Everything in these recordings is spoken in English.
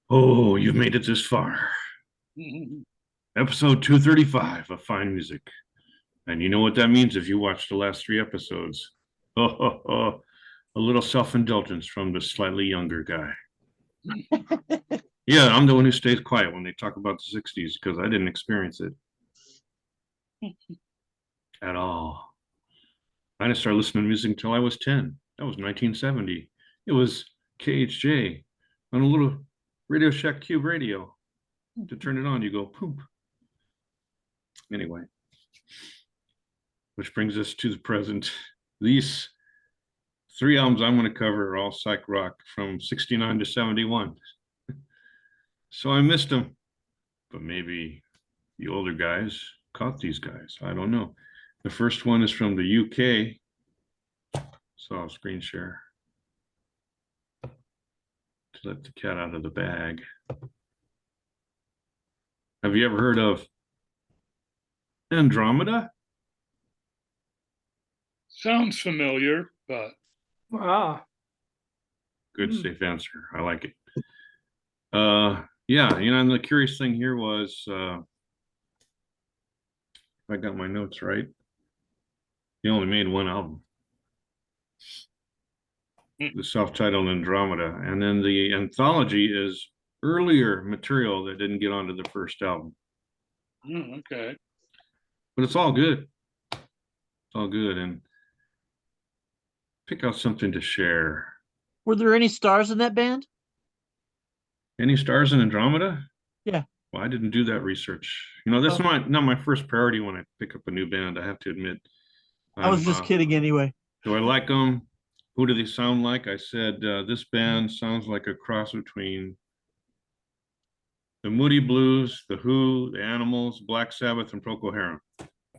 Oh, you've made it this far. Episode 235 of Fine Music. And you know what that means if you watch the last three episodes. Oh, a little self-indulgence from the slightly younger guy. Yeah, I'm the one who stays quiet when they talk about the 60s because I didn't experience it at all. I didn't start listening to music until I was 10. That was 1970. It was KHJ on a little Radio Shack Cube radio. To turn it on, you go poop. Anyway, which brings us to the present. These three albums I'm going to cover are all psych rock from 69 to 71. So I missed them, but maybe the older guys caught these guys. I don't know. The first one is from the UK. So I'll screen share to let the cat out of the bag. Have you ever heard of Andromeda? Sounds familiar, but Good, safe answer. I like it. Yeah, and the curious thing here was, if I got my notes right, he only made one album, the self-titled Andromeda, and then the anthology is earlier material that didn't get onto the first album. Okay. But it's all good. It's all good, and pick out something to share. Were there any stars in that band? Any stars in Andromeda? Yeah. Well, I didn't do that research. That's not my first priority when I pick up a new band, I have to admit. I was just kidding anyway. Do I like them? Who do they sound like? I said, this band sounds like a cross between the Moody Blues, the Who, the Animals, Black Sabbath, and Procol Harum.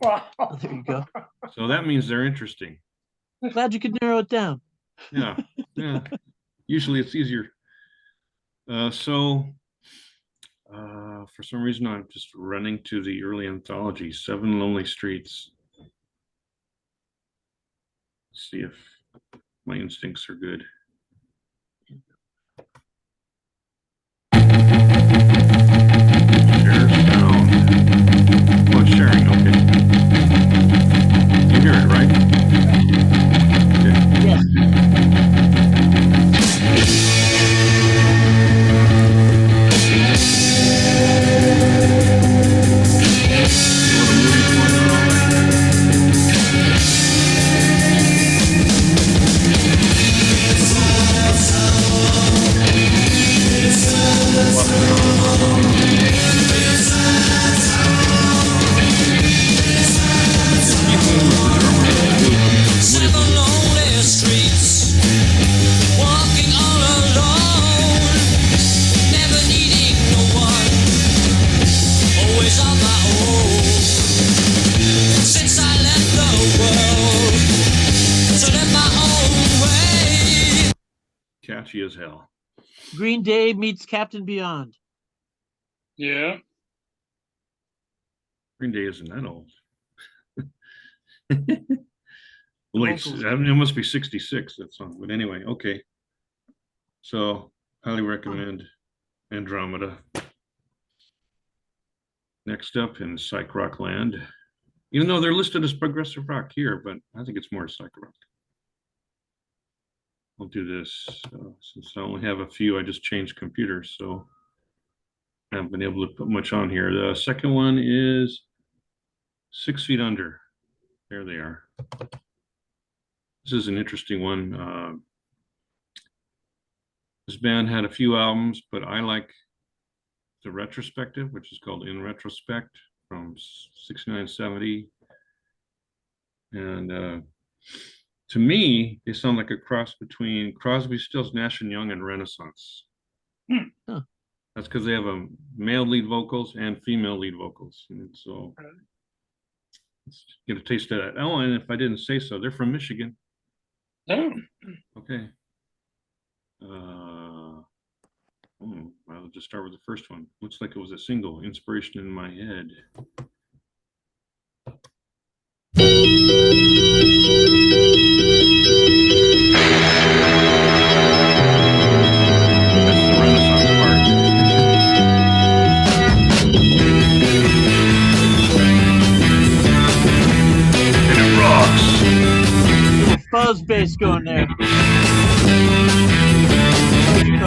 There you go. So that means they're interesting. Glad you could narrow it down. Yeah. Usually it's easier. For some reason, I'm just running to the early anthology, Seven Lonely Streets. See if my instincts are good. Share sound. Oh, it's sharing. Okay. You hear it, right? Okay. Yes. Seven lonely streets, walking all alone, never needing no one, always on my own. Since I left the world to live my own way. Catchy as hell. Green Day meets Captain Beyond. yeah. Green Day isn't that old. It must be 66, that song. But anyway, okay. So, highly recommend Andromeda. Next up in Psych Rock land, even though they're listed as progressive rock here, but I think it's more psych rock. I'll do this. Since I only have a few, I just changed computers, so I haven't been able to put much on here. The second one is 6 Feet Under. There they are. This is an interesting one. This band had a few albums, but I like the retrospective, which is called In Retrospect from 69-70. And to me, they sound like a cross between Crosby, Stills, Nash and Young and Renaissance. Huh. That's because they have a male lead vocals and female lead vocals. And so let's get a taste of that. Oh, and if I didn't say so, they're from Michigan. Oh, Okay. I'll just start with the first one. Looks like it was a single, Inspiration in My Head. That's the Renaissance part. voice going there. Oh.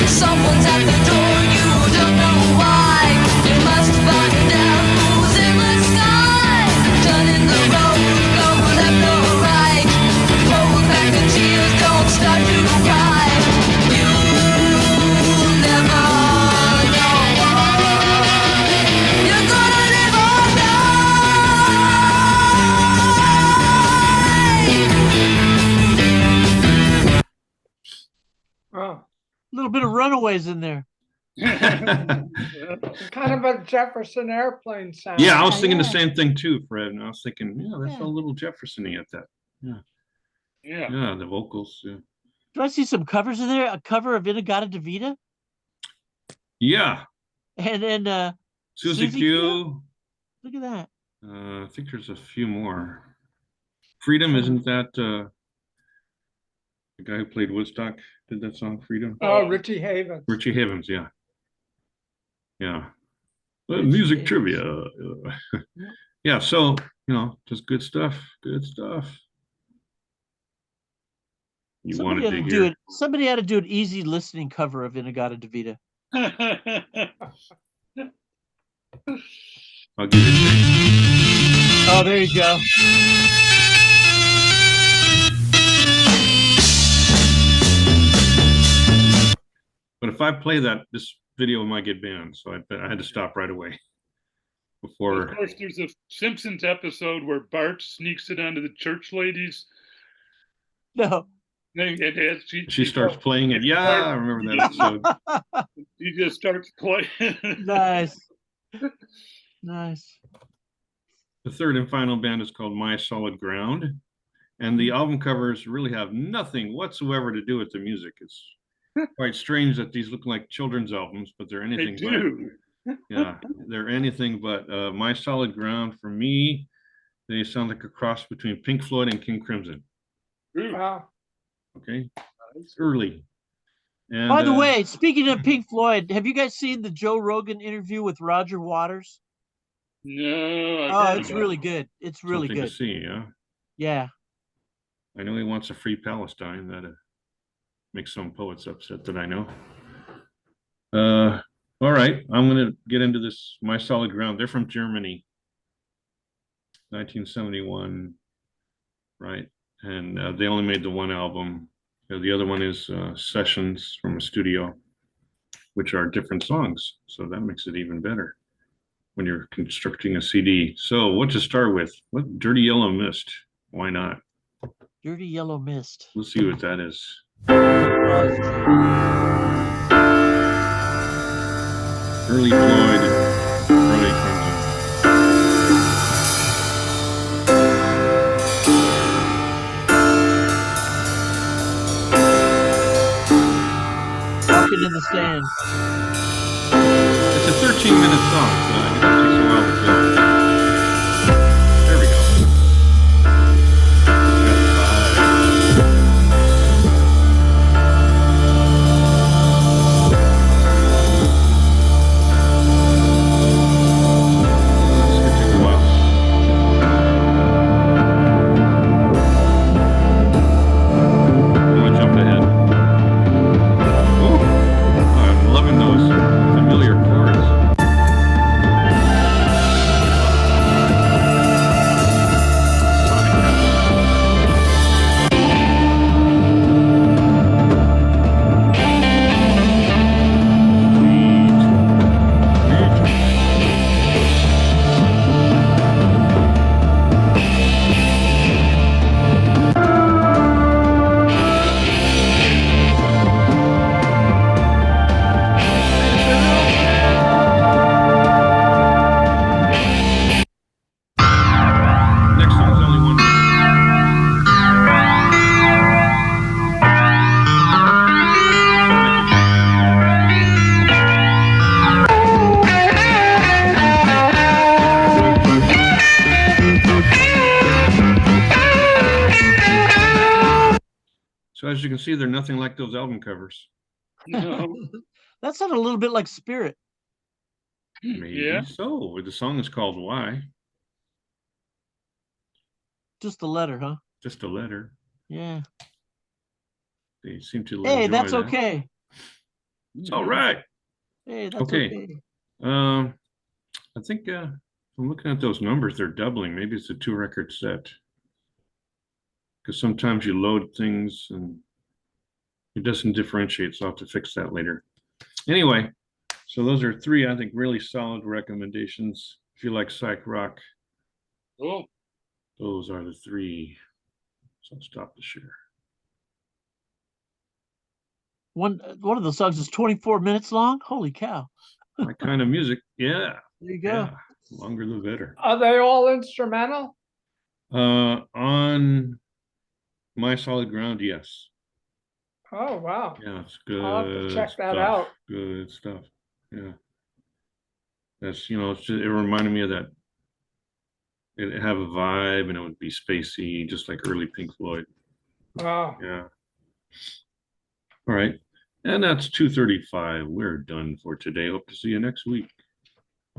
Someone's at the door, you don't know why. You must find out who's in the sky. Turning the road, go left or right. Hold back the tears, don't start to cry. You'll never know why. You're gonna live or die. Oh, A little bit of Runaways in there. kind of a Jefferson Airplane sound. Yeah, I was thinking the yeah. same thing too, Fred. And I was thinking, yeah, that's Yeah. a little Jefferson-y at that. Yeah. Yeah, the vocals. Yeah. Do I see some covers in there? A cover of Inagata Devita? Yeah, And then Susie Susie Q. look at that. I think there's a few more. Freedom, isn't that the guy who played Woodstock did that song, Freedom? Oh, Richie Havens. Richie Havens, yeah. Yeah. Richie Music Havens. trivia. Yeah, so, just good stuff. Good stuff. You want Somebody to had to dig do here? it. Somebody had to do an easy listening cover of Inagata Devita. I'll give you a Oh, there you go. But if I play that, this video might get banned, so I had to stop right away. Of Before, course, there's a Simpsons episode where Bart sneaks it onto the church ladies. No. she starts playing it. Yeah, I remember that episode. He just starts playing. Nice. Nice. The third and final band is called My Solid Ground, and the album covers really have nothing whatsoever to do with the music. It's quite strange that these look like children's albums, but they're They anything do. but. Yeah, they're anything but. My Solid Ground, for me, they sound like a cross between Pink Floyd and King Crimson. Ooh. Wow. Okay, it's early. And, By the way, speaking of Pink Floyd, have you guys seen the Joe Rogan interview with Roger Waters? No. I've Oh, heard it's about really it. good. It's really something good. to see. Yeah, Yeah. I know he wants a free Palestine. That makes some poets upset that I know. All right, I'm going to get into this. My Solid Ground. They're from Germany, 1971, right? And they only made the one album. The other one is sessions from a studio, which are different songs. So that makes it even better when you're constructing a CD. So what to start with? What Dirty Yellow Mist? Why not? Dirty Yellow Mist. Let's see what that is. Early Floyd, early Crimson. Walking in the Sand. It's a 13-minute song, so it takes a while to fill. There we go. Got Let's get to go up. I'm gonna jump ahead. Oh, I'm loving those familiar chords. Next song's only 1 minute. So as you can see, they're nothing like those album covers. No. That sounded a little bit like Spirit. Maybe Yeah. so. The song is called Why. just the letter, huh? Just a letter. Yeah. They seem to Hey, enjoy that's that. okay. It's all right. Hey, that's Okay. okay. I think I'm looking at those numbers, they're doubling. Maybe it's a 2-record set. Because sometimes you load things and it doesn't differentiate, so I'll have to fix that later. Anyway, so those are 3, I think, really solid recommendations. If you like psych rock, Cool. those are the 3. So I'll stop the share. One of the songs is 24 minutes long. Holy cow. My kind of music. Yeah. There you go. Yeah. Longer the better. Are they all instrumental? On My Solid Ground, yes. Oh, wow. Yeah, it's I'll have to good check that stuff. out. Good stuff. Yeah. That's, it's just, it reminded me of that. It have a vibe and it would be spacey, just like early Pink Floyd. Oh, Yeah. All right. And that's 2:35. We're done for today. Hope to see you next week.